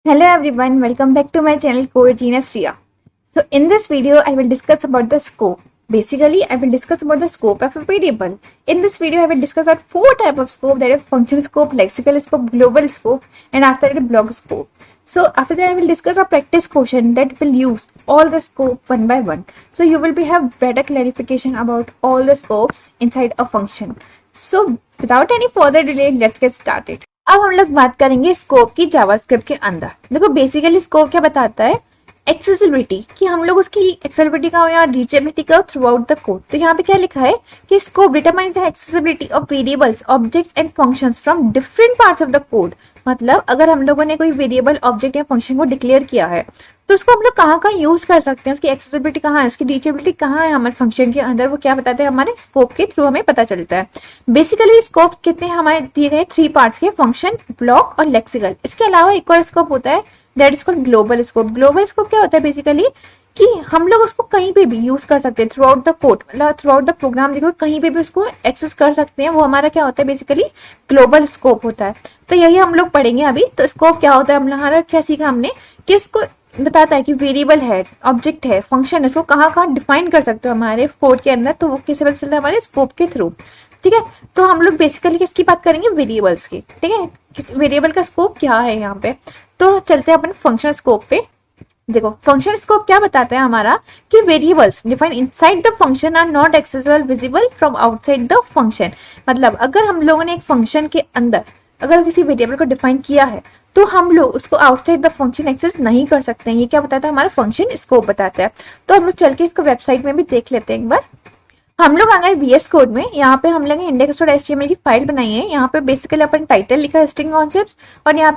Hello everyone, welcome back to my channel Core Genius Ria. So in this video, I will discuss about the scope. Basically, I will discuss about the scope of a variable. In this video, I will discuss about four types of scope, that is function scope, lexical scope, global scope, and after that block scope. So after that, I will discuss a practice question that will use all the scope one by one. So you will have better clarification about all the scopes inside a function. So without any further delay, let's get started. अब हम लोग बात करेंगे scope की JavaScript के अंदर। देखो basically scope क्या बताता है, एक्सेसिबिलिटी, कि हम लोग उसकी एक्सेसिबिलिटी का या रीचेबिलिटी का थ्रू आउट द कोड। तो यहाँ पे क्या लिखा है कि scope determines the accessibility of variables, objects and functions from different parts of the code. मतलब अगर हम लोगों ने कोई वेरिएबल, ऑब्जेक्ट या फंक्शन को डिक्लेयर किया है तो उसको हम लोग कहाँ कहाँ यूज कर सकते हैं, उसकी एक्सेसिबिलिटी कहाँ है, उसकी रीचेबिलिटी कहाँ है हमारे फंक्शन के अंदर, वो क्या बताते हैं, हमारे स्कोप के थ्रू हमें पता चलता है। बेसिकली स्कोप कितने हमारे दिए गए, 3 पार्ट्स के, फंक्शन, ब्लॉक और लेक्सिकल। इसके अलावा एक और स्कोप होता है that is called global scope. Global scope क्या होता है बेसिकली कि हम लोग उसको कहीं पे भी यूज कर सकते हैं थ्रू आउट द कोड, मतलब थ्रू आउट द प्रोग्राम, देखो कहीं पे भी उसको एक्सेस कर सकते हैं। वो हमारा क्या होता है बेसिकली ग्लोबल स्कोप होता है। तो यही हम लोग पढ़ेंगे अभी। तो स्कोप क्या होता है, हमारा क्या सीखा हमने कि इसको बताता है कि वेरिएबल है, ऑब्जेक्ट है, फंक्शन है, इसको कहाँ कहाँ डिफाइन कर सकते हो हमारे कोड के अंदर। तो वो कैसे पता चलता है, हमारे स्कोप के थ्रू। ठीक है, तो हम लोग बेसिकली किसकी बात करेंगे, वेरिएबल्स की। ठीक है, किस वेरिएबल का स्कोप क्या है यहाँ पे। तो चलते हैं अपन फंक्शन स्कोप पे। देखो फंक्शन स्कोप क्या बताता है हमारा कि variables define inside the function are not accessible visible from outside the function. मतलब अगर हम लोगों ने एक फंक्शन के अंदर अगर किसी वेरिएबल को डिफाइन किया है तो हम लोग उसको आउटसाइड द फंक्शन एक्सेस नहीं कर सकते हैं। ये क्या बताता है, हमारा फंक्शन स्कोप बताता है। तो हम लोग चल के इसको वेबसाइट में भी देख लेते हैं एक बार। हम लोग आ गए VS कोड में। यहाँ पे हम लोग index.html की फाइल बनाई है। यहाँ पे बेसिकली अपन टाइटल लिखा है स्ट्रिंग कॉन्सेप्ट्स, और यहाँ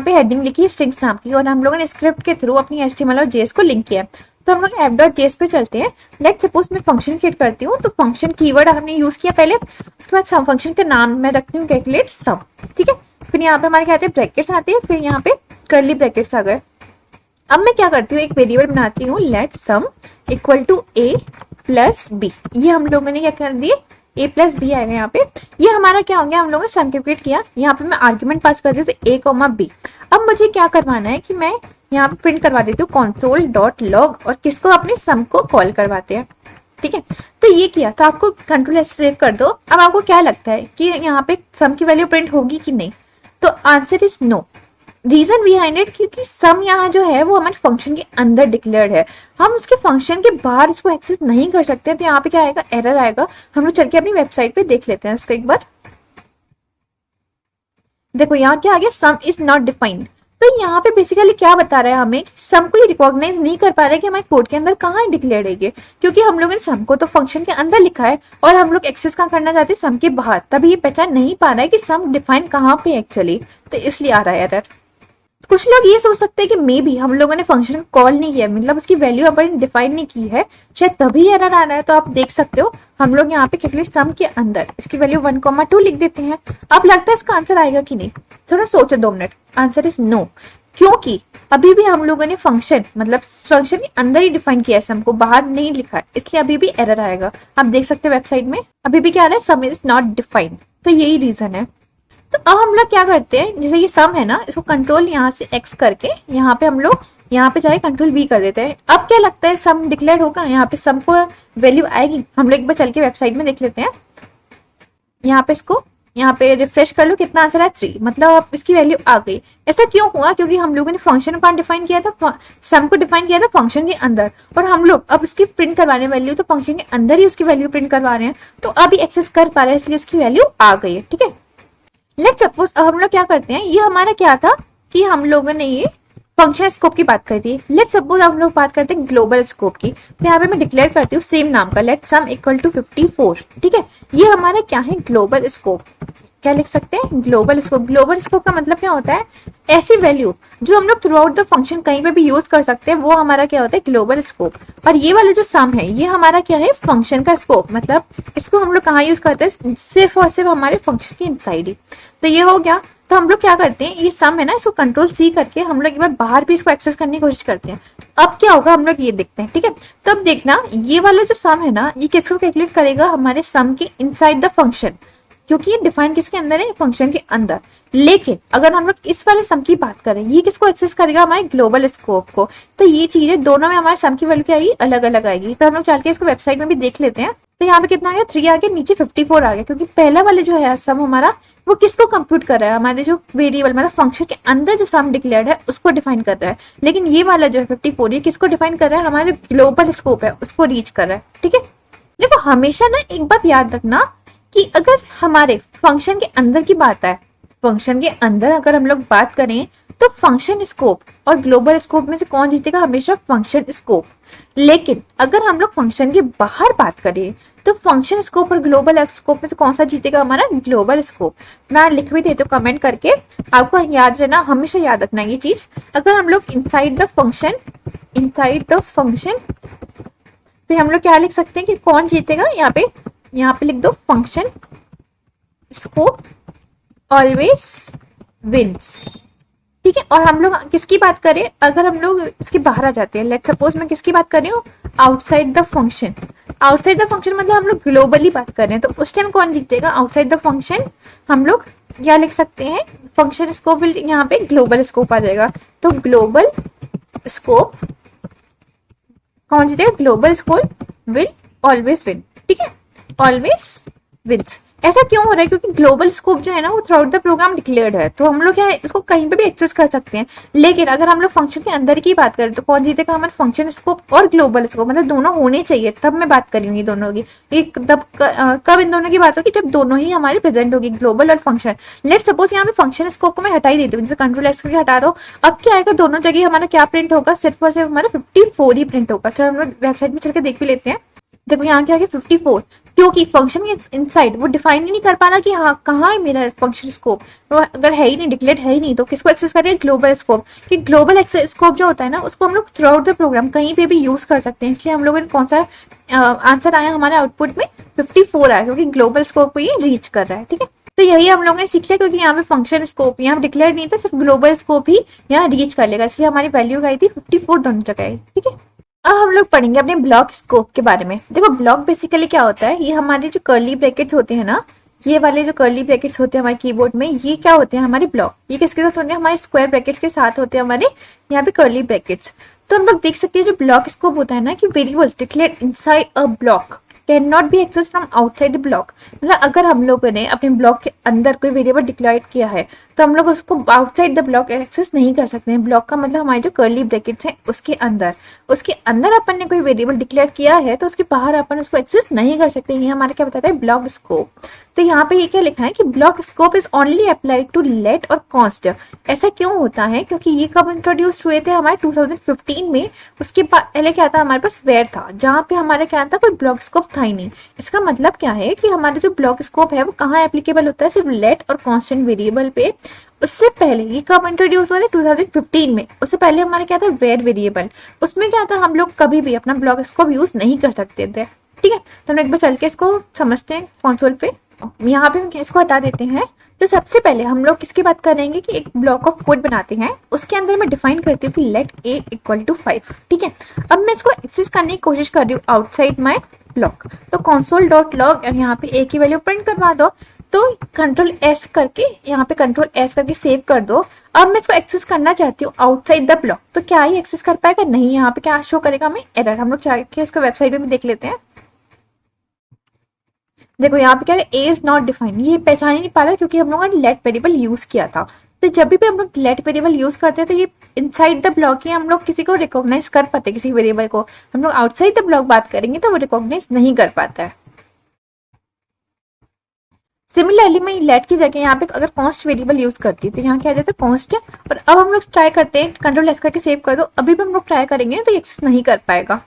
पे हेडिंग लिखी है स्ट्रिंग्स नाम की, और हम लोगों ने स्क्रिप्ट के थ्रू अपनी HTML और JS को लिंक किया है। तो हम लोग app.js पे चलते हैं। लेट सपोज मैं फंक्शन क्रिएट करती हूँ। तो फंक्शन कीवर्ड हमने यूज किया पहले, उसके बाद सम फंक्शन का नाम मैं रखती हूँ कैलकुलेट सम। ठीक है, फिर यहाँ पे हमारे क्या आते हैं, ब्रैकेट्स आते हैं, फिर यहाँ पे कर्ली ब्रैकेट्स आ गए। अब मैं क्या करती हूँ, एक वेरिएबल बनाती हूँ let sum equal to a plus b. ये हम लोगों ने क्या कर दिए, a प्लस बी आएगा यहाँ पे। ये हमारा क्या हो गया, हम लोगों ने सम क्रिएट किया। यहाँ पे मैं आर्ग्यूमेंट पास कर दी तो a कॉमा बी। अब मुझे क्या करवाना है कि मैं यहाँ पे प्रिंट करवा देती हूँ console डॉट लॉग, और किसको, अपने सम को कॉल करवाते हैं। ठीक है, तो ये किया तो आपको कंट्रोल एस सेव कर दो। अब आपको क्या लगता है कि यहाँ पे सम की वैल्यू प्रिंट होगी कि नहीं, तो answer is no. Reason behind it, क्योंकि सम यहाँ जो है वो हमारे फंक्शन के अंदर डिक्लेयर्ड है, हम उसके फंक्शन के बाहर उसको एक्सेस नहीं कर सकते। तो यहाँ पे क्या आएगा, एरर आएगा। हम लोग चल के अपनी वेबसाइट पे देख लेते हैं इसको एक बार। देखो यहाँ क्या आ गया, सम इज नॉट डिफाइंड। तो यहाँ पे बेसिकली क्या बता रहा है हमें, सम को रिकॉग्नाइज नहीं कर पा रहा है कि हमारे कोड के अंदर कहाँ डिक्लेयर है ये, क्योंकि हम लोगों ने सम को तो फंक्शन के अंदर लिखा है और हम लोग एक्सेस कहाँ करना चाहते हैं, सम के बाहर। तभी ये पहचान नहीं पा रहा है कि सम डिफाइन कहाँ पे एक्चुअली, तो इसलिए आ रहा है एरर। कुछ लोग ये सोच सकते हैं कि मे बी हम लोगों ने फंक्शन कॉल नहीं किया, मतलब उसकी वैल्यू अपन डिफाइन नहीं की है, शायद तभी एरर आ रहा है। तो आप देख सकते हो हम लोग यहाँ पे कैलकुलेट सम के अंदर इसकी वैल्यू 1,2 लिख देते हैं। अब लगता है इसका आंसर आएगा कि नहीं, थोड़ा सोचो 2 मिनट। आंसर इज नो, क्योंकि अभी भी हम लोगों ने फंक्शन, मतलब फंक्शन के अंदर ही डिफाइन किया है, सम को बाहर नहीं लिखा है, इसलिए अभी भी एरर आएगा। आप देख सकते हो वेबसाइट में अभी भी क्या आ रहा है, सम इज नॉट डिफाइंड। तो यही रीजन है। तो अब हम लोग क्या करते हैं, जैसे ये सम है ना, इसको कंट्रोल यहाँ से एक्स करके यहाँ पे हम लोग यहाँ पे जाके कंट्रोल वी कर देते हैं। अब क्या लगता है, सम डिक्लेयर होगा, यहाँ पे सम को वैल्यू आएगी। हम लोग एक बार चल के वेबसाइट में देख लेते हैं। यहाँ पे इसको यहाँ पे रिफ्रेश कर लो, कितना आंसर है 3, मतलब अब इसकी वैल्यू आ गई। ऐसा क्यों हुआ, क्योंकि हम लोगों ने फंक्शन को डिफाइन किया था, सम को डिफाइन किया था फंक्शन के अंदर, और हम लोग अब उसकी प्रिंट करवाने वैल्यू तो फंक्शन के अंदर ही उसकी वैल्यू प्रिंट करवा रहे हैं, तो अभी एक्सेस कर पा रहे हैं, इसलिए उसकी वैल्यू आ गई है। ठीक है, लेट सपोज अब हम लोग क्या करते हैं, ये हमारा क्या था कि हम लोगों ने ये फंक्शन स्कोप की बात कर दी। लेट सपोज हम लोग बात करते हैं ग्लोबल स्कोप की। तो यहाँ पे मैं डिक्लेयर करती हूँ सेम नाम का, लेट सम इक्वल टू 54। ठीक है, ये हमारा क्या है, ग्लोबल स्कोप। क्या लिख सकते हैं, ग्लोबल स्कोप। ग्लोबल स्कोप का मतलब क्या होता है, ऐसी वैल्यू जो हम लोग थ्रू आउट द फंक्शन कहीं पे भी यूज कर सकते हैं, वो हमारा क्या होता है, ग्लोबल स्कोप। और ये वाला जो सम है ये हमारा क्या है, फंक्शन का स्कोप। मतलब इसको हम लोग कहाँ यूज करते हैं, सिर्फ और सिर्फ हमारे फंक्शन के इनसाइड ही। तो ये हो गया। तो हम लोग क्या करते हैं, ये सम है ना, इसको कंट्रोल सी करके हम लोग एक बार बाहर भी इसको एक्सेस करने की कोशिश करते हैं। अब क्या होगा, हम लोग ये देखते हैं। ठीक है, तो अब देखना ये वाला जो सम है ना, ये किसको कैलकुलेट करेगा, हमारे सम के इनसाइड द फंक्शन। क्योंकि ये डिफाइन किसके अंदर है, फंक्शन के अंदर। लेकिन अगर हम लोग इस वाले सम की बात करें, ये किसको एक्सेस करेगा, हमारे ग्लोबल स्कोप को। तो ये चीजें दोनों में हमारे सम की वैल्यू क्या आएगी, अलग अलग आएगी। तो हम लोग चल के इसको वेबसाइट में भी देख लेते हैं। तो यहाँ पे कितना आ गया, 3 आ गया, नीचे 54 आ गया, क्योंकि पहला वाले जो है सम हमारा वो किसको कंप्यूट कर रहा है, हमारे जो वेरिएबल मतलब फंक्शन के अंदर जो सम डिक्लेयर्ड है उसको डिफाइन कर रहा है। लेकिन ये वाला जो है 54 ये किसको डिफाइन कर रहा है, हमारा जो ग्लोबल स्कोप है उसको रीच कर रहा है। ठीक है, देखो हमेशा ना एक बात याद रखना कि अगर हमारे फंक्शन के अंदर की बात है, फंक्शन के अंदर अगर हम लोग बात करें तो फंक्शन स्कोप और ग्लोबल स्कोप में से कौन जीतेगा, हमेशा फंक्शन स्कोप। लेकिन अगर हम लोग फंक्शन के बाहर बात करें तो फंक्शन स्कोप और ग्लोबल स्कोप में से कौन सा जीतेगा, हमारा ग्लोबल स्कोप। मैं लिख भी देती हूँ कमेंट करके, आपको याद रहना, हमेशा याद रखना ये चीज। अगर हम लोग इनसाइड द फंक्शन तो हम लोग क्या लिख सकते हैं कि कौन जीतेगा, यहाँ पे लिख दो फंक्शन स्कोप ऑलवेज विंस। ठीक है, और हम लोग किसकी बात करें, अगर हम लोग इसके बाहर आ जाते हैं, लेट सपोज मैं किसकी बात कर रही हूँ, outside the function. Outside the function मतलब हम लोग ग्लोबली बात कर रहे हैं, तो उस टाइम कौन जीतेगा, आउटसाइड द फंक्शन। हम लोग क्या लिख सकते हैं, फंक्शन स्कोप विल, यहाँ पे ग्लोबल स्कोप आ जाएगा। तो ग्लोबल स्कोप कौन जीतेगा, global scope will always win. ठीक है, ऑलवेज विंस। ऐसा क्यों हो रहा है, क्योंकि ग्लोबल स्कोप जो है ना वो throughout the program declared है, तो हम लोग क्या है इसको कहीं पे भी एक्सेस कर सकते हैं। लेकिन अगर हम लोग फंक्शन के अंदर की बात करें तो कौन जीतेगा, हमारे फंक्शन स्कोप और ग्लोबल स्कोप, मतलब दोनों होने चाहिए, तब मैं बात करूंगी दोनों की। एक तब कब इन दोनों की बात होगी, जब दोनों ही हमारे प्रेजेंट होगी, ग्लोबल और फंक्शन। लेट सपोज यहाँ पे फंक्शन स्कोप को मैं हटा ही देती हूँ, जैसे कंट्रोल एक्स करके हटा दो। अब क्या आएगा, दोनों जगह हमारा क्या प्रिंट होगा, सिर्फ और सिर्फ हमारा 54 ही प्रिंट होगा। चलो हम लोग वेबसाइट में चल के देख भी लेते हैं। देखो यहाँ क्या है 54, क्योंकि फंक्शन के इनसाइड वो डिफाइन ही नहीं कर पा रहा कि हाँ कहाँ है मेरा फंक्शन स्कोप। तो अगर है ही नहीं, डिक्लेयर है ही नहीं, तो किसको एक्सेस करेगा, ग्लोबल स्कोप। कि ग्लोबल स्कोप जो होता है ना उसको हम लोग थ्रू आउट द प्रोग्राम कहीं पे भी यूज कर सकते हैं। इसलिए हम लोगों ने कौन सा आंसर आया हमारे आउटपुट में 54 आया, क्योंकि ग्लोबल स्कोप को ये रीच कर रहा है। ठीक है, तो यही हम लोगों ने सीख लिया, क्योंकि यहाँ पे फंक्शन स्कोप यहाँ डिक्लेयर नहीं था, सिर्फ ग्लोबल स्कोप ही यहाँ रीच कर लेगा, इसलिए हमारी वैल्यू आई थी 54 दोनों जगह आई। ठीक है, अब हम लोग पढ़ेंगे अपने ब्लॉक स्कोप के बारे में। देखो ब्लॉक बेसिकली क्या होता है, ये हमारे जो कर्ली ब्रैकेट्स होते हैं ना, ये वाले जो कर्ली ब्रैकेट्स होते हैं हमारे कीबोर्ड में, ये क्या होते हैं, हमारे ब्लॉक। ये किसके साथ होते हैं, हमारे स्क्वायर ब्रैकेट्स के साथ होते हैं हमारे यहाँ पे कर्ली ब्रैकेट्स। तो हम लोग देख सकते हैं जो ब्लॉक स्कोप होता है ना, कि variables declared inside a block can not be access from outside the block. मतलब अगर हम लोगों ने अपने ब्लॉक के अंदर कोई वेरिएबल डिक्लेयर किया है तो हम लोग उसको आउटसाइड द ब्लॉक एक्सेस नहीं कर सकते हैं। ब्लॉक का मतलब हमारे जो कर्ली ब्रैकेट्स हैं उसके अंदर अपन ने कोई वेरिएबल डिक्लेयर किया है तो उसके बाहर अपन उसको एक्सेस नहीं कर सकते। ये हमारे क्या बताता है, ब्लॉक स्कोप। तो यहाँ पे ये क्या लिखा है कि block scope is only applied to let और कॉन्स्ट। ऐसा क्यों होता है, क्योंकि ये कब इंट्रोड्यूस हुए थे, हमारे 2015 में। उसके पहले क्या था, हमारे पास वेयर था, जहाँ पे हमारे क्या था, कोई ब्लॉक स्कोप था ही नहीं। इसका मतलब क्या है कि हमारा जो ब्लॉक स्कोप है वो कहाँ एप्लीकेबल होता है, सिर्फ लेट और कॉन्स्टेंट वेरिएबल पे। उससे पहले ये कब इंट्रोड्यूस हुआ था, 2015 में। उससे पहले हमारा क्या था, वेयर वेरिएबल। उसमें क्या था, हम लोग कभी भी अपना ब्लॉक स्कोप यूज नहीं कर सकते थे। ठीक है, तो हम एक बार चल के इसको समझते हैं कंसोल पे। यहाँ पे हम इसको हटा देते हैं। तो सबसे पहले हम लोग किसकी बात करेंगे कि एक ब्लॉक ऑफ कोड बनाते हैं, उसके अंदर मैं डिफाइन करती हूँ कि लेट a इक्वल टू 5। ठीक है, अब मैं इसको एक्सेस करने की कोशिश कर रही हूँ आउटसाइड माई ब्लॉक। तो console डॉट लॉग और यहाँ पे a की वैल्यू प्रिंट करवा दो। तो कंट्रोल एस करके यहाँ पे कंट्रोल एस करके सेव कर दो। अब मैं इसको एक्सेस करना चाहती हूँ आउटसाइड द ब्लॉक, तो क्या ही एक्सेस कर पाएगा, नहीं। यहाँ पे क्या शो करेगा, हमें एरर। हम लोग चाह के इसको वेबसाइट में भी देख लेते हैं। देखो यहाँ पे क्या है, ए इज नॉट डिफाइंड, ये पहचान ही नहीं पा रहा क्योंकि हम लोगों ने लेट वेरिएबल यूज किया था। तो जब भी हम लोग लेट वेरिएबल यूज करते हैं तो ये इनसाइड द ब्लॉक ही हम लोग किसी को रिकॉग्नाइज कर पाते हैं, किसी वेरिएबल को। हम लोग आउटसाइड द ब्लॉक बात करेंगे तो वो रिकॉग्नाइज नहीं कर पाता है। सिमिलरली मैं लेट की जगह यहाँ पे अगर कॉन्स्ट वेरिएबल यूज करती हूँ तो यहाँ क्या आ जाता है, कॉन्स्ट। और अब हम लोग ट्राई करते हैं, कंट्रोल एस करके सेव कर दो। अभी भी हम लोग ट्राई करेंगे तो एक्सेस नहीं कर पाएगा।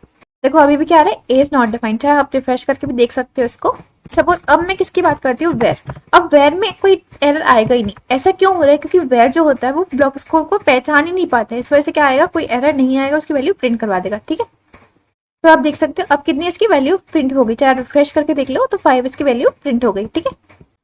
देखो अभी भी क्या आ रहा है, ए इज नॉट डिफाइंड। चाहे आप रिफ्रेश करके भी देख सकते हो इसको। सपोज अब मैं किसकी बात करती हूँ, वेयर। अब वेयर में कोई एरर आएगा ही नहीं। ऐसा क्यों हो रहा है, क्योंकि वेयर जो होता है वो ब्लॉक स्कोप को पहचान ही नहीं पाता है। इस वजह से क्या आएगा, कोई एरर नहीं आएगा, उसकी वैल्यू प्रिंट करवा देगा। ठीक है, तो आप देख सकते हो अब कितनी इसकी वैल्यू प्रिंट हो गई। चाहे रिफ्रेश करके देख लो तो 5 इसकी वैल्यू प्रिंट हो गई। ठीक है,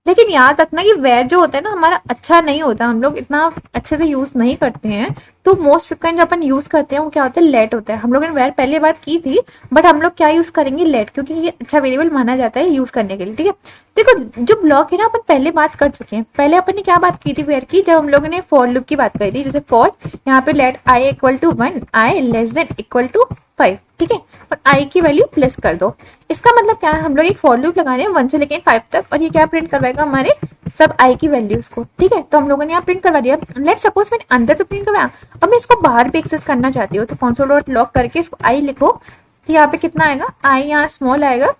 लेकिन याद रखना कि वेयर जो होता है ना हमारा अच्छा नहीं होता, हम लोग इतना अच्छे से यूज नहीं करते हैं। तो मोस्ट फ्रिक्वेंट जो अपन यूज करते हैं वो क्या होता है, लेट होता है। हम लोगों ने वेयर पहले बात की थी, बट हम लोग क्या यूज करेंगे, लेट, क्योंकि ये अच्छा वेरिएबल माना जाता है यूज करने के लिए। ठीक है, देखो जो ब्लॉक है ना अपन पहले बात कर चुके हैं। पहले अपन ने क्या बात की थी वेयर की, जब हम लोगों ने फॉर लूप की बात करी थी, जैसे फॉर यहाँ पे let i equal to 1, i less than equal to 5। ठीक है, और आई की वैल्यू प्लस कर दो। इसका मतलब क्या है, हम लोग एक फॉर लूप लगा रहे हैं 1 से लेकर 5 तक, और ये क्या प्रिंट करवाएगा, हमारे सब आई की वैल्यूज को। ठीक है, तो हम लोगों ने यहाँ प्रिंट करवा दिया। लेट सपोज मैंने अंदर तो प्रिंट करवाया, अब मैं इसको बाहर भी एक्सेस करना चाहती हूँ, तो कंसोल डॉट लॉग करके इसको आई लिखो, तो यहाँ पे कितना आएगा, आई यहाँ स्मॉल आएगा,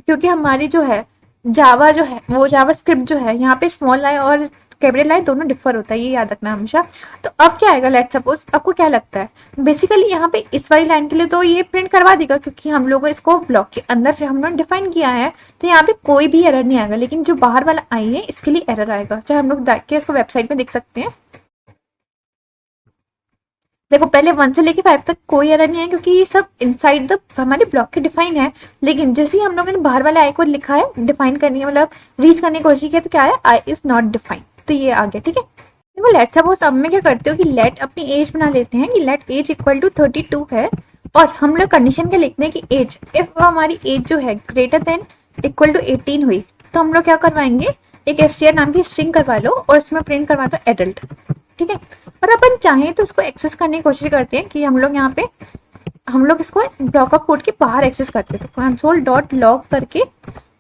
क्योंकि हमारी जो है जावा जो है वो जावा स्क्रिप्ट जो है यहाँ पे स्मॉल आई और कैपिटल आई दोनों डिफर होता है, ये याद रखना हमेशा। तो अब क्या आएगा, लेट सपोज आपको क्या लगता है, बेसिकली यहाँ पे इस वाली लाइन के लिए तो ये प्रिंट करवा देगा, क्योंकि हम लोग इसको ब्लॉक के अंदर हम लोग डिफाइन किया है, तो यहाँ पे कोई भी एरर नहीं आएगा। लेकिन जो बाहर वाला आई है इसके लिए एरर आएगा, चाहे हम लोग देख के इसको वेबसाइट में देख सकते हैं। देखो पहले 1 से लेके 5 तक कोई एरर नहीं है, क्योंकि ये सब इनसाइड द हमारे ब्लॉक के डिफाइन है। लेकिन जैसे ही हम लोगों ने बाहर वाले आई को लिखा है, डिफाइन करने की मतलब रीच करने की कोशिश की, तो क्या है, आई इज नॉट डिफाइन, तो ये आ गया। ठीक है, देखो लेट सपोज अब मैं क्या करती हूँ कि लेट अपनी एज बना लेते हैं कि लेट एज इक्वल टू 32 है, और हम लोग कंडीशन क्या लिखते हैं कि एज, इफ हमारी एज जो है ग्रेटर देन इक्वल टू 18 हुई, तो हम लोग क्या करवाएंगे, एक str नाम की स्ट्रिंग करवा लो और इसमें प्रिंट करवा दो एडल्ट। ठीक है, और अपन चाहें तो इसको एक्सेस करने की कोशिश करते हैं कि हम लोग यहाँ पे हम लोग इसको ब्लॉक ऑफ कोड के बाहर एक्सेस करते हैं, तो कंसोल डॉट लॉग करके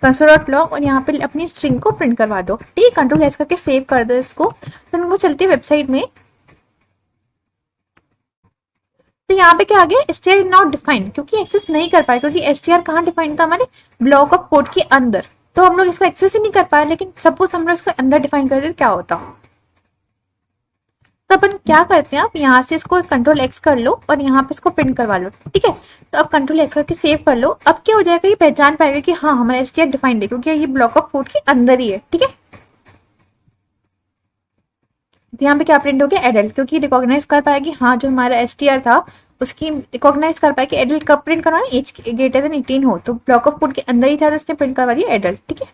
कंसोल डॉट लॉग और यहाँ पे अपनी स्ट्रिंग को प्रिंट करवा दो। ठीक है, कंट्रोल एस करके सेव कर दो इसको। तो हम लोग चलते हैं वेबसाइट में, तो यहाँ पे क्या आ गया, str इज नॉट डिफाइंड, क्योंकि एक्सेस नहीं कर पाए, क्योंकि str कहाँ डिफाइंड था, हमारे ब्लॉक ऑफ कोड के अंदर, तो हम लोग इसको एक्सेस ही नहीं कर पाए। लेकिन सपोज हम लोग इसको अंदर डिफाइन कर देते तो क्या होता, तो अपन क्या करते हैं, आप यहाँ से इसको कंट्रोल एक्स कर लो और यहाँ पे इसको प्रिंट करवा लो। ठीक है, तो अब कंट्रोल एक्स करके सेव कर लो। अब क्या हो जाएगा, ये पहचान पाएगा कि हाँ हमारा str डिफाइंड है, क्योंकि ये ब्लॉक ऑफ कोड के अंदर ही है। ठीक है, तो यहाँ पे क्या प्रिंट हो गया, एडल्ट, क्योंकि रिकॉग्नाइज कर पाएगी हाँ जो हमारा str था उसकी रिकॉग्नाइज कर पाए कि एडल्ट कब प्रिंट करवाना, एज ग्रेटर देन 18 हो, तो ब्लॉक ऑफ कोड के अंदर ही था, तो इसने प्रिंट करवा दिया एडल्ट। ठीक है,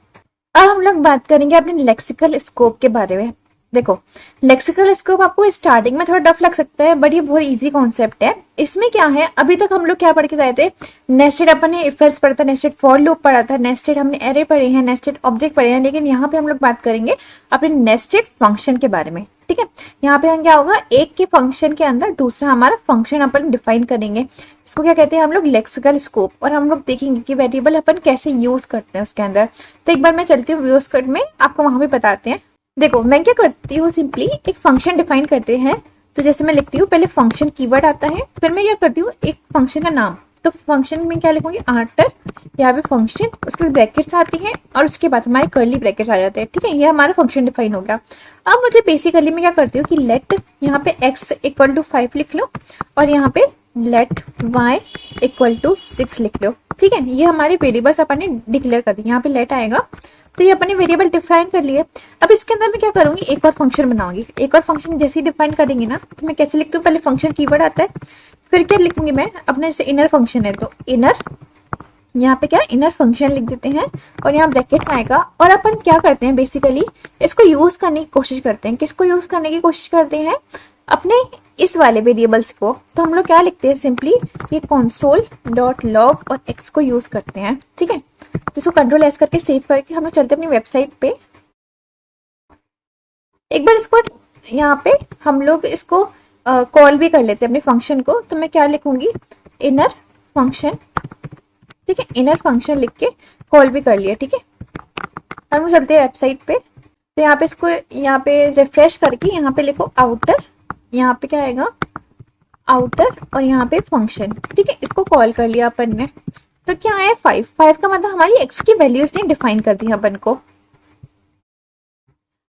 अब हम लोग बात करेंगे अपने लेक्सिकल स्कोप के बारे में। देखो लेक्सिकल स्कोप आपको स्टार्टिंग में थोड़ा टफ लग सकता है, बट ये बहुत इजी कॉन्सेप्ट है। इसमें क्या है, अभी तक हम लोग क्या पढ़ के जाए थे, नेस्टेड अपन ने इफ एल्स पढ़ा था, नेस्टेड फॉर लूप पढ़ा था, नेस्टेड हमने एरे पढ़े हैं, नेस्टेड ऑब्जेक्ट पढ़े हैं, लेकिन यहाँ पे हम लोग बात करेंगे अपने नेस्टेड फंक्शन के बारे में। ठीक है, यहाँ पे हम क्या होगा, एक के फंक्शन के अंदर दूसरा हमारा फंक्शन अपन डिफाइन करेंगे, इसको क्या कहते हैं हम लोग लेक्सिकल स्कोप, और हम लोग देखेंगे कि वेरिएबल अपन कैसे यूज करते हैं उसके अंदर। तो एक बार मैं चलती हूँ व्यूज कट में, आपको वहां पे बताते हैं। देखो मैं क्या करती हूँ, सिंपली एक फंक्शन डिफाइन करते हैं। तो जैसे मैं लिखती हूँ, पहले फंक्शन कीवर्ड आता है, फिर मैं क्या करती हूँ एक फंक्शन का नाम, तो फंक्शन में क्या लिखूंगी, आर्टर, यहाँ पे फंक्शन, उसके ब्रैकेट्स आती हैं और उसके बाद हमारे कर्ली ब्रैकेट्स आ जाते हैं। ठीक है, ये हमारा फंक्शन डिफाइन हो गया। अब मुझे बेसिकली मैं क्या करती हूँ कि लेट यहाँ पे x इक्वल टू 5 लिख लो और यहाँ पे लेट y इक्वल टू 6 लिख लो। ठीक है, ये हमारे वेरिएबल्स अपन ने डिक्लेयर कर दी, यहाँ पे लेट आएगा, तो ये अपने वेरिएबल डिफाइन कर लिए। अब इसके अंदर मैं क्या करूंगी, एक और फंक्शन बनाऊंगी। एक और फंक्शन जैसे ही डिफाइन करेंगे ना, तो मैं कैसे लिखती हूँ, पहले फंक्शन कीवर्ड आता है, फिर क्या लिखूंगी मैं अपने से इनर फंक्शन है, तो इनर, यहाँ पे क्या इनर फंक्शन लिख देते हैं और यहाँ ब्रैकेट्स आएगा। और अपन क्या करते हैं, बेसिकली इसको यूज करने की कोशिश करते हैं। किसको यूज करने की कोशिश करते हैं, अपने इस वाले वेरिएबल्स को। तो हम लोग क्या लिखते हैं, सिंपली ये कंसोल डॉट लॉग और एक्स को यूज करते हैं। ठीक है, तो इसको कंट्रोल एस करके सेव करके हम लोग चलते हैं अपनी वेबसाइट पे। एक बार इसको यहाँ पे हम लोग इसको कॉल भी कर लेते हैं अपने फंक्शन को। तो मैं क्या लिखूंगी, इनर फंक्शन। ठीक है, इनर फंक्शन लिख के कॉल भी कर लिया। ठीक है, हम लोग चलते हैं वेबसाइट पे। तो यहाँ पे इसको यहाँ पे रिफ्रेश करके यहाँ पे लिखो आउटर, यहाँ पे क्या आएगा आउटर और यहाँ पे फंक्शन। ठीक है, इसको कॉल कर लिया अपन ने। तो क्या है 5 का मतलब हमारी x की वैल्यूज ने डिफाइन कर दी अपन को।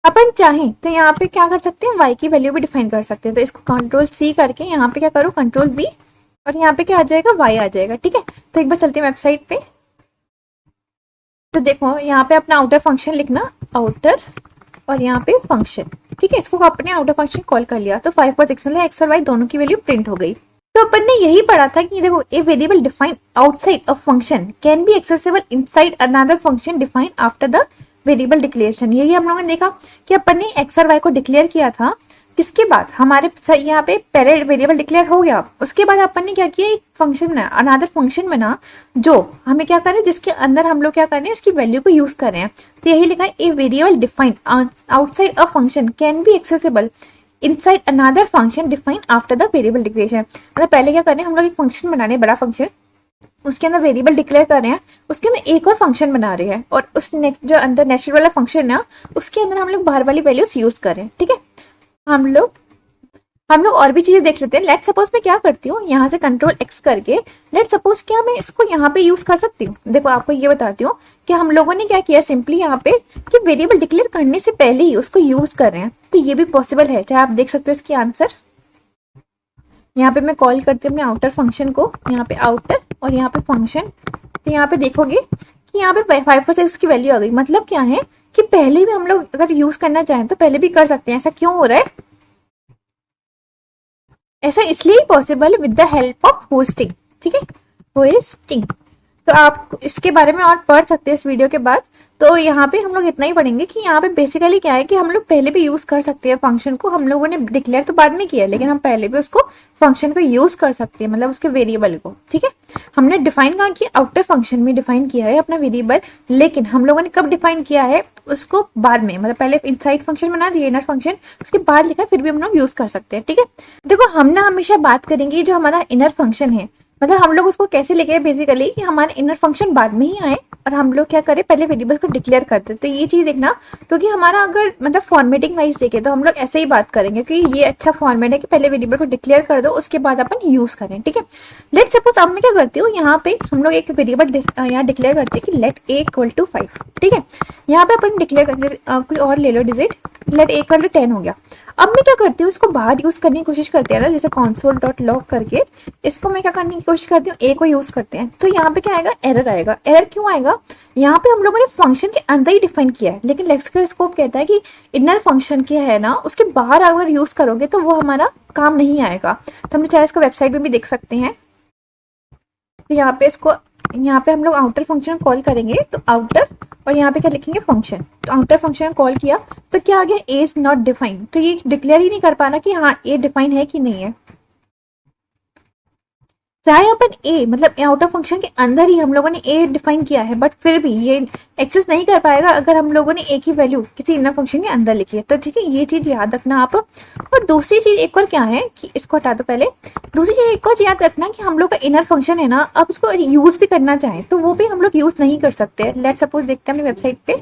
अपन चाहें तो यहाँ पे क्या कर सकते हैं, y की वैल्यू भी डिफाइन कर सकते हैं। तो इसको कंट्रोल C करके यहाँ पे क्या करो, कंट्रोल V, और यहाँ पे क्या आ जाएगा, y आ जाएगा। ठीक है, तो एक बार चलते हैं वेबसाइट पे। तो देखो यहाँ पे अपना आउटर फंक्शन लिखना, आउटर और यहाँ पे फंक्शन। ठीक है, इसको अपने आउटर फंक्शन कॉल कर लिया। तो 5 और 6 मतलब x और y दोनों की वैल्यू प्रिंट हो गई। तो अपन ने यही पढ़ा था कि देखो a variable defined outside a function can be accessible inside another function defined after the variable declaration. यही हम लोगों ने देखा कि अपन ने एक्स और वाई को डिक्लेयर किया था, किसके बाद हमारे यहाँ पे पहले वेरिएबल डिक्लेयर हो गया, उसके बाद अपन ने क्या किया, एक फंक्शन बना, अनदर फंक्शन बना, जो हमें क्या करें, जिसके अंदर हम लोग क्या कर रहे हैं, इसकी वैल्यू को यूज कर रहे हैं। तो यही लिखा है, a variable defined outside a function can be accessible inside another function defined after the variable declaration. मतलब पहले क्या कर रहे हैं, हम लोग एक फंक्शन बना रहे हैं, बड़ा फंक्शन, उसके अंदर वेरिएबल डिक्लेयर कर रहे हैं, उसके अंदर एक और फंक्शन बना रहे हैं, और उस नेक्स्ट जो अंदर नेक्स्ट वाला फंक्शन है उसके अंदर हम लोग बाहर वाली वैल्यूज यूज कर रहे हैं। ठीक है, हम लोग और भी चीजें देख लेते हैं। लेट सपोज मैं क्या करती हूँ, यहाँ से कंट्रोल एक्स करके लेट सपोज क्या मैं इसको यहाँ पे यूज कर सकती हूँ। देखो आपको ये बताती हूँ कि हम लोगों ने क्या किया, सिंपली यहाँ पे कि वेरिएबल डिक्लेयर करने से पहले ही उसको यूज कर रहे हैं, तो ये भी पॉसिबल है। चाहे आप देख सकते हो इसकी आंसर, यहाँ पे मैं कॉल करती हूँ अपने आउटर फंक्शन को, यहाँ पे आउटर और यहाँ पे फंक्शन, तो यहाँ पे देखोगे कि यहाँ पे 5% की वैल्यू आ गई। मतलब क्या है कि पहले भी हम लोग अगर यूज करना चाहें तो पहले भी कर सकते हैं। ऐसा क्यों हो रहा है, ऐसा इसलिए possible with the help of hosting. ठीक है, होस्टिंग, तो आप इसके बारे में और पढ़ सकते हैं इस वीडियो के बाद। तो यहाँ पे हम लोग इतना ही पढ़ेंगे कि यहाँ पे बेसिकली क्या है कि हम लोग पहले भी यूज कर सकते हैं फंक्शन को। हम लोगों ने डिक्लेयर तो बाद में किया है, लेकिन हम पहले भी उसको फंक्शन को यूज कर सकते हैं, मतलब उसके वेरिएबल को। ठीक है, हमने डिफाइन कहाँ किया, आउटर फंक्शन में डिफाइन किया है अपना वेरिएबल, लेकिन हम लोगों ने कब डिफाइन किया है, उसको बाद में, मतलब पहले इनसाइड फंक्शन बना दिया, इनर फंक्शन, उसके बाद लिखा, फिर भी हम लोग यूज कर सकते हैं। ठीक है, देखो हम ना हमेशा बात करेंगे जो हमारा इनर फंक्शन है, मतलब हम लोग उसको कैसे लेके बेसिकली कि हमारे इनर फंक्शन बाद में ही आए और हम लोग क्या करें, पहले वेरिएबल्स को डिक्लेयर करते। तो ये चीज देखना, क्योंकि हमारा अगर मतलब फॉर्मेटिंग वाइज देखे तो हम लोग ऐसे ही बात करेंगे कि ये अच्छा फॉर्मेट है कि पहले वेरिएबल को डिक्लेयर कर दो, उसके बाद अपन यूज करें। ठीक है, लेट सपोज अब मैं क्या करती हूँ, यहाँ पे हम लोग एक वेरिएबल यहाँ डिक्लेयर करते हैं कि लेट ए इक्वल टू 5। ठीक है, यहाँ पे अपन डिक्लेयर करते, कोई और ले लो digit, let a equal to 10 हो गया। अब मैं क्या करती हूँ, इसको बाहर यूज करने की कोशिश करते हैं ना, जैसे console.log करके इसको मैं क्या करने की कोशिश करती हूँ, ए को यूज करते हैं। तो यहाँ पे क्या आएगा, एरर आएगा। एरर क्यों आएगा, यहाँ पे हम लोगों ने फंक्शन के अंदर ही डिफाइन किया है, लेकिन लेक्सिकल स्कोप कहता है कि इनर फंक्शन के है ना, उसके बाहर अगर यूज करोगे तो वो हमारा काम नहीं आएगा। तो हम चाहे इसको वेबसाइट में भी देख सकते हैं। तो यहाँ पे इसको, यहाँ पे हम लोग आउटर फंक्शन कॉल करेंगे, तो आउटर और यहाँ पे क्या लिखेंगे, फंक्शन। तो आउटर फंक्शन कॉल किया तो क्या आ गया, ए इज नॉट डिफाइंड। तो ये डिक्लेयर ही नहीं कर पाना कि हाँ ए डिफाइन है कि नहीं है। चाहे अपन ए मतलब आउटर फंक्शन के अंदर ही हम लोगों ने ए डिफाइन किया है, बट फिर भी ये एक्सेस नहीं कर पाएगा अगर हम लोगों ने ए की वैल्यू किसी इनर फंक्शन के अंदर लिखी है। तो ठीक है, ये चीज याद रखना आप। और दूसरी चीज एक और क्या है कि इसको हटा दो पहले, दूसरी चीज एक और याद रखना कि हम लोग का इनर फंक्शन है ना, अब उसको यूज भी करना चाहे तो वो भी हम लोग यूज नहीं कर सकते। लेट सपोज देखते हैं अपनी वेबसाइट पे,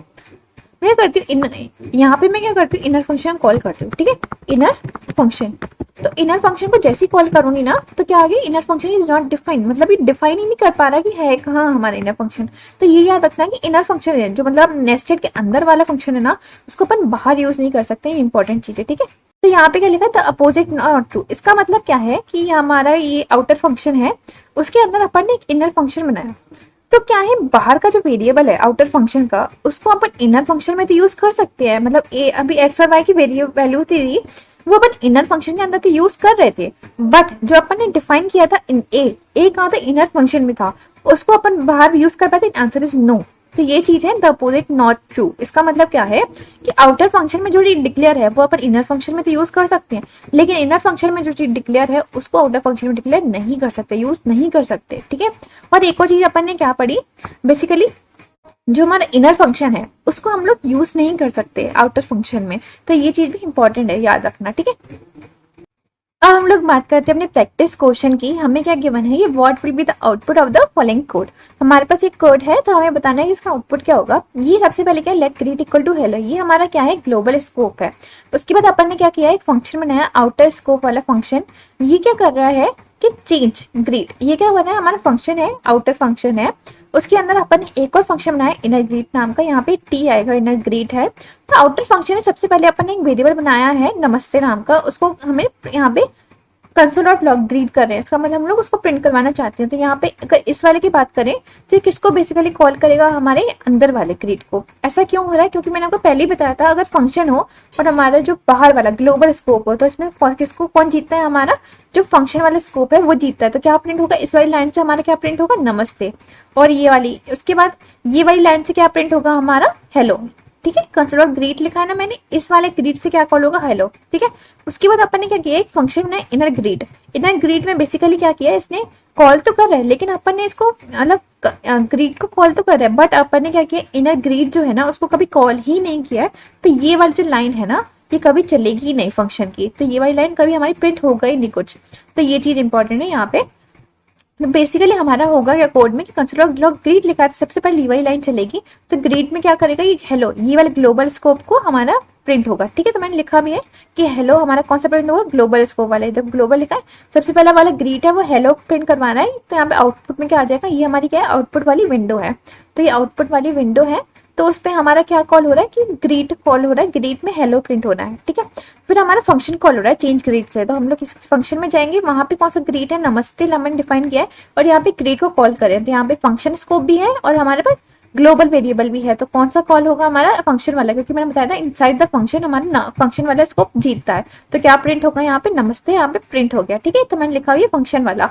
मैं करती हूँ यहाँ पे मैं क्या करती हूँ, इनर फंक्शन कॉल करती हूँ। ठीक है, इनर फंक्शन, तो इनर फंक्शन को जैसे ही कॉल करूंगी ना, तो क्या आ गया, inner function is not defined, मतलब ये डिफाइन ही नहीं कर पा रहा कि है कहाँ हमारा इनर फंक्शन। तो ये याद रखना कि इनर फंक्शन है जो मतलब नेस्टेड के अंदर वाला फंक्शन है ना, उसको अपन बाहर यूज नहीं कर सकते। ये इंपॉर्टेंट चीज है। ठीक है, तो यहाँ पे क्या लिखा था, अपोजिट नॉट ट्रू। इसका मतलब क्या है कि हमारा ये आउटर फंक्शन है, उसके अंदर अपन ने एक इनर फंक्शन बनाया। तो क्या है, बाहर का जो वेरिएबल है आउटर फंक्शन का, उसको अपन इनर फंक्शन में तो यूज कर सकते हैं। मतलब ए अभी एक्स और वाई की वैल्यू थी, वो अपन इनर फंक्शन के अंदर तो यूज कर रहे थे, बट जो अपन ने डिफाइन किया था इन ए कहाँ था, इनर फंक्शन में था, उसको अपन बाहर यूज कर पाते। Answer is no. तो ये चीज है द अपोजिट नॉट ट्रू। इसका मतलब क्या है कि आउटर फंक्शन में जो चीज डिक्लेयर है वो अपन इनर फंक्शन में तो यूज कर सकते हैं, लेकिन इनर फंक्शन में जो चीज डिक्लेयर है उसको आउटर फंक्शन में डिक्लेयर नहीं कर सकते, यूज नहीं कर सकते। ठीक है, और एक और चीज अपन ने क्या पढ़ी, बेसिकली जो हमारा इनर फंक्शन है उसको हम लोग यूज नहीं कर सकते आउटर फंक्शन में। तो ये चीज भी इंपॉर्टेंट है, याद रखना। ठीक है, अब हम लोग बात करते हैं अपने प्रैक्टिस क्वेश्चन की। हमें क्या गिवन है, ये what will be the output of the following code. हमारे पास एक कोड है, तो हमें बताना है कि इसका आउटपुट क्या होगा। ये सबसे पहले क्या है, let greet equal to hello, ये हमारा क्या है, ग्लोबल स्कोप है। उसके बाद अपन ने क्या किया, एक फंक्शन बनाया आउटर स्कोप वाला फंक्शन। ये क्या कर रहा है कि चेंज ग्रीट, ये क्या बना है, हमारा फंक्शन है, आउटर फंक्शन है। उसके अंदर अपन ने एक और फंक्शन बनाया इनर ग्रीट नाम का, यहाँ पे टी आएगा, इनर ग्रीट है। तो आउटर फंक्शन में सबसे पहले अपन ने एक वेरिएबल बनाया है नमस्ते नाम का, उसको हमें यहाँ पे console.log ग्रीट कर रहे हैं। इसका मतलब हम लोग उसको प्रिंट करवाना चाहते हैं। तो यहाँ पे अगर इस वाले की बात करें तो ये किसको बेसिकली कॉल करेगा, हमारे अंदर वाले ग्रीट को। ऐसा क्यों हो रहा है, क्योंकि मैंने आपको पहले ही बताया था, अगर फंक्शन हो और हमारा जो बाहर वाला ग्लोबल स्कोप हो, तो इसमें किसको कौन जीतता है, हमारा जो फंक्शन वाला स्कोप है वो जीतता है। तो क्या प्रिंट होगा, इस वाली लाइन से हमारा क्या प्रिंट होगा, नमस्ते। और ये वाली, उसके बाद ये वाली लाइन से क्या प्रिंट होगा, हमारा हेलो। ठीक है, कंसोल डॉट ग्रीट लिखा है ना मैंने, इस वाले ग्रीट से क्या कॉल होगा, हेलो, ठीक है। उसके बाद अपन ने क्या किया, एक फंक्शन है इनर ग्रीट। इनर ग्रीट में बेसिकली क्या किया है, इसने कॉल तो कर रहा है लेकिन अपन ने इसको मतलब ग्रीट को कॉल तो कर रहा है, बट अपन ने क्या किया, इनर ग्रीट जो है ना उसको कभी कॉल ही नहीं किया है। तो ये वाली जो लाइन है ना ये कभी चलेगी ही नहीं फंक्शन की, तो ये वाली लाइन कभी हमारी प्रिंट होगा ही नहीं कुछ। तो ये चीज इंपॉर्टेंट है यहाँ पे। बेसिकली हमारा होगा क्या कोड में कि कंसोल डॉट ग्रीट लिखा है, तो सबसे पहले ये वाली लाइन चलेगी। तो ग्रीट में क्या करेगा, ये हेलो, ये वाले ग्लोबल स्कोप को हमारा प्रिंट होगा, ठीक है। तो मैंने लिखा भी है कि हेलो हमारा कौन सा प्रिंट होगा, ग्लोबल स्कोप वाला। जब ग्लोबल लिखा है, सबसे पहला वाला ग्रीट है वो हेलो प्रिंट करवाना है। तो यहाँ पे आउटपुट में क्या आ जाएगा, ये हमारी क्या है, आउटपुट वाली विंडो है। तो ये आउटपुट वाली विंडो है, तो उस पर हमारा क्या कॉल हो रहा है कि ग्रीट कॉल हो रहा है, ग्रीट में हेलो प्रिंट होना है, ठीक है। फिर हमारा फंक्शन कॉल हो रहा है चेंज ग्रीट से। तो हम लोग इस फंक्शन में जाएंगे, वहां पे कौन सा ग्रीट है, नमस्ते हमने डिफाइन किया है, और यहाँ पे ग्रीट को कॉल करें। तो यहाँ पे फंक्शन स्कोप भी है और हमारे पास ग्लोबल वेरिएबल भी है। तो कौन सा कॉल होगा, हमारा फंक्शन वाला, क्योंकि मैंने बताया था इनसाइड द फंक्शन हमारा फंक्शन वाला स्कोप जीतता है। तो क्या प्रिंट होगा, यहाँ पे नमस्ते, यहाँ पे प्रिंट हो गया, ठीक है। तो मैंने लिखा हुआ है फंक्शन वाला।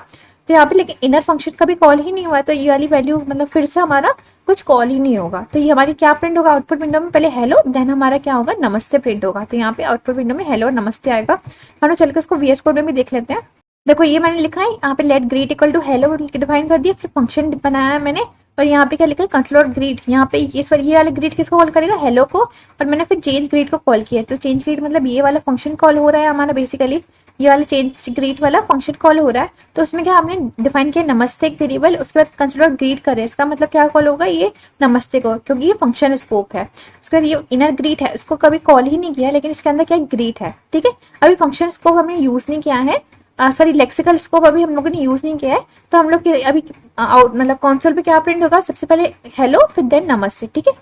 तो यहाँ पे लेकिन इनर फंक्शन का भी कॉल ही नहीं हुआ है, तो ये वाली वैल्यू मतलब फिर से हमारा कुछ कॉल ही नहीं होगा। तो ये हमारी क्या प्रिंट होगा, आउटपुट विंडो में पहले हेलो, देन हमारा क्या होगा, नमस्ते प्रिंट होगा। तो यहाँ पे आउटपुट विंडो में हेलो और नमस्ते आएगा। हम लोग चलकर इसको VS कोड में भी देख लेते हैं। देखो ये मैंने लिखा है यहाँ पे let greet equal to hello define कर दिया, फिर फंक्शन बनाया है मैंने, और यहाँ पे क्या लिखा है, कंसोल डॉट ग्रीट। यहाँ पे ये वाला ग्रीट किसको कॉल करेगा, हेलो को, और मैंने फिर चेंज ग्रीट को कॉल किया। तो चेंज ग्रीट मतलब ये वाला फंक्शन कॉल हो रहा है हमारा, बेसिकली ये वाला चेंज ग्रीट वाला फंक्शन कॉल हो रहा है। तो उसमें क्या हमने डिफाइन किया, नमस्ते एक वेरिएबल, उसके बाद कंसोल डॉट ग्रीट करें, इसका मतलब क्या कॉल होगा, ये नमस्ते को, क्योंकि ये फंक्शन स्कोप है। उसके बाद ये इनर ग्रीट है, इसको कभी कॉल ही नहीं किया, लेकिन इसके अंदर क्या ग्रीट है, ठीक है। अभी फंक्शन स्कोप हमने यूज नहीं किया है, सॉरी लेक्सिकल स्कोप अभी हम लोगों ने यूज नहीं किया है। तो हम लोग अभी मतलब कंसोल पे क्या प्रिंट होगा, सबसे पहले हेलो फिर देन नमस्ते, ठीक है।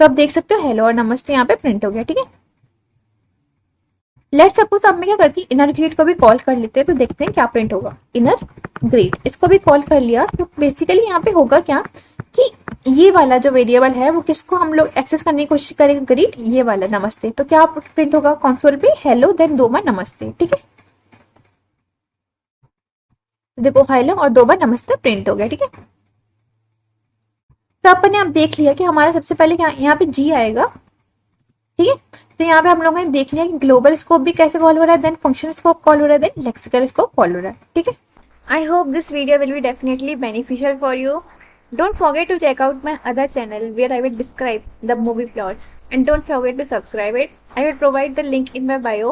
तो आप देख सकते हो हेलो और नमस्ते यहाँ पे प्रिंट हो गया, ठीक है। लेट सपोज अब मैं क्या करती, इनर ग्रीट को भी कॉल कर लेते हैं, तो देखते हैं क्या प्रिंट होगा। इनर ग्रीट इसको भी कॉल कर लिया, तो बेसिकली यहाँ पे होगा क्या कि ये वाला जो वेरिएबल है वो किसको हम लोग एक्सेस करने की कोशिश करेंगे, ग्रीट, ये वाला नमस्ते। तो क्या प्रिंट होगा कंसोल पे, हेलो देन 2 बार नमस्ते, ठीक है। देखो हेलो और 2 बार नमस्ते प्रिंट हो गया, ठीक है। तो अपन ने अब देख लिया कि हमारा सबसे पहले क्या यहाँ पे जी आएगा, ठीक है। तो यहाँ पे हम लोगों ने देख लिया कि ग्लोबल स्कोप भी कैसे कॉल हो रहा है, देन फंक्शन स्कोप कॉल हो रहा है, देन लेक्सिकल स्कोप कॉल हो रहा है, ठीक है। I hope this video will be definitely beneficial for you. Don't forget to check out my other channel where I will describe the movie plots, and don't forget to subscribe it. I will provide the link in my bio.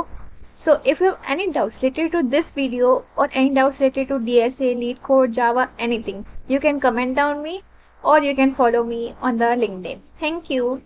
So if you have any doubts related to this video or any doubts related to DSA, LeetCode, Java, anything, you can comment down me or you can follow me on the LinkedIn. Thank you.